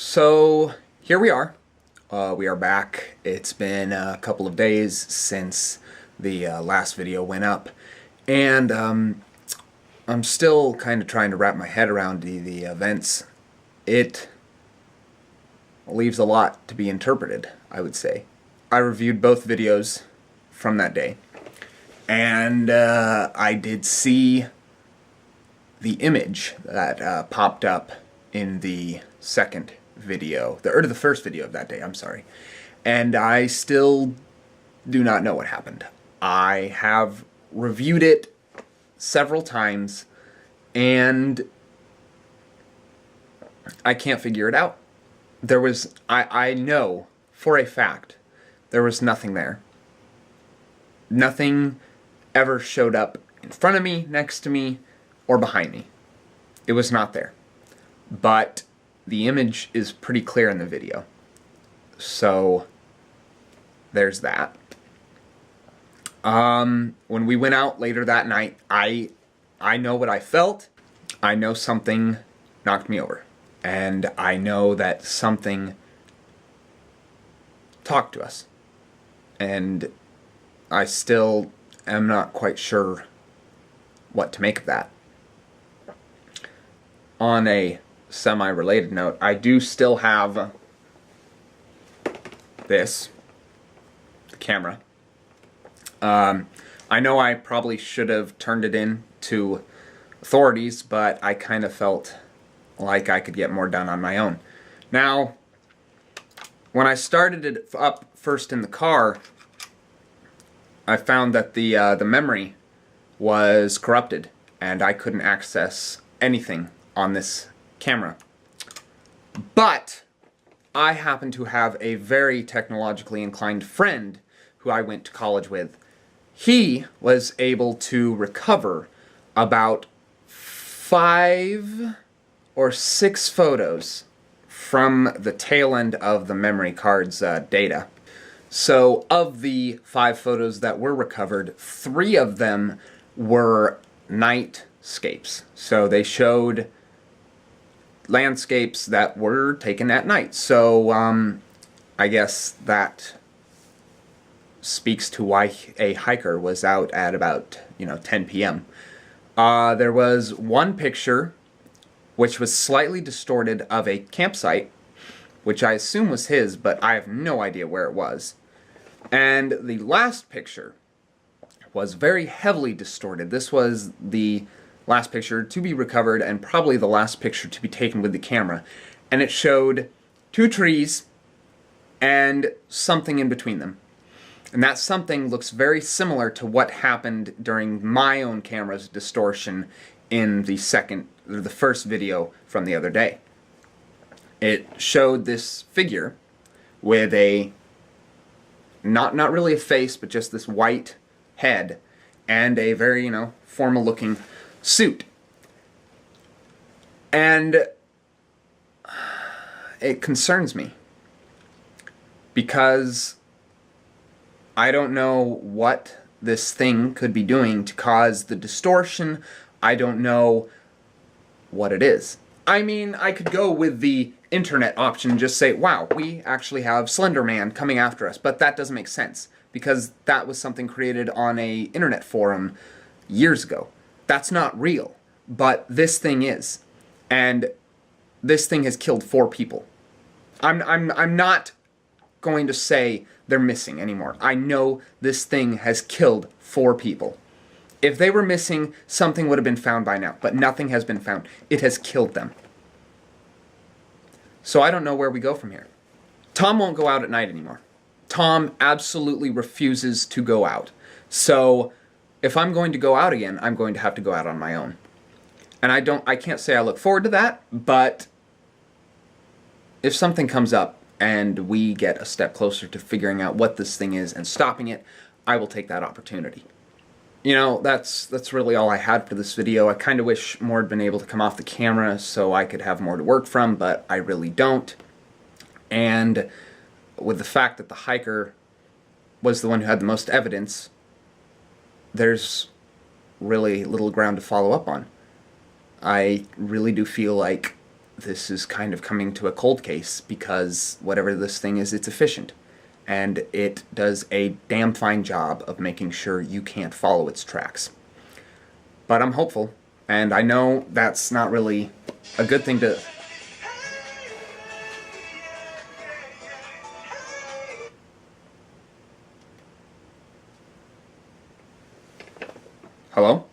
So here we are. We are back. It's been a couple of days since the last video went up, and I'm still kind of trying to wrap my head around the events. It leaves a lot to be interpreted, I would say. I reviewed both videos from that day, and I did see the image that popped up in the second video, the first video of that day, I'm sorry. And I still do not know what happened. I have reviewed it several times, and I can't figure it out. I know for a fact there was nothing there. Nothing ever showed up in front of me, next to me, or behind me. It was not there. But the image is pretty clear in the video. So there's that. When we went out later that night, I know what I felt. I know something knocked me over. And I know that something talked to us. And I still am not quite sure what to make of that. On a semi-related note, I do still have the camera. I know I probably should have turned it in to authorities, but I kind of felt like I could get more done on my own. Now, when I started it up first in the car, I found that the memory was corrupted, and I couldn't access anything on this camera. But I happen to have a very technologically inclined friend who I went to college with. He was able to recover about 5 or 6 photos from the tail end of the memory card's data. So of the 5 photos that were recovered, 3 of them were nightscapes. So they showed landscapes that were taken at night. So I guess that speaks to why a hiker was out at about 10 p.m. There was one picture which was slightly distorted of a campsite, which I assume was his, but I have no idea where it was. And the last picture was very heavily distorted. This was the last picture to be recovered and probably the last picture to be taken with the camera. And it showed 2 trees and something in between them. And that something looks very similar to what happened during my own camera's distortion in the first video from the other day. It showed this figure with a, not really a face, but just this white head and a very, formal looking suit. And it concerns me because I don't know what this thing could be doing to cause the distortion. I don't know what it is. I mean, I could go with the internet option and just say, wow, we actually have Slender Man coming after us, but that doesn't make sense because that was something created on a internet forum years ago. That's not real, but this thing is, and this thing has killed 4 people. I'm not going to say they're missing anymore. I know this thing has killed 4 people. If they were missing, something would have been found by now, but nothing has been found. It has killed them. So I don't know where we go from here. Tom won't go out at night anymore. Tom absolutely refuses to go out. So if I'm going to go out again, I'm going to have to go out on my own. And I can't say I look forward to that, but if something comes up and we get a step closer to figuring out what this thing is and stopping it, I will take that opportunity. That's really all I had for this video. I kind of wish more had been able to come off the camera so I could have more to work from, but I really don't. And with the fact that the hiker was the one who had the most evidence, there's really little ground to follow up on. I really do feel like this is kind of coming to a cold case because whatever this thing is, it's efficient. And it does a damn fine job of making sure you can't follow its tracks. But I'm hopeful, and I know that's not really a good thing to... Hello?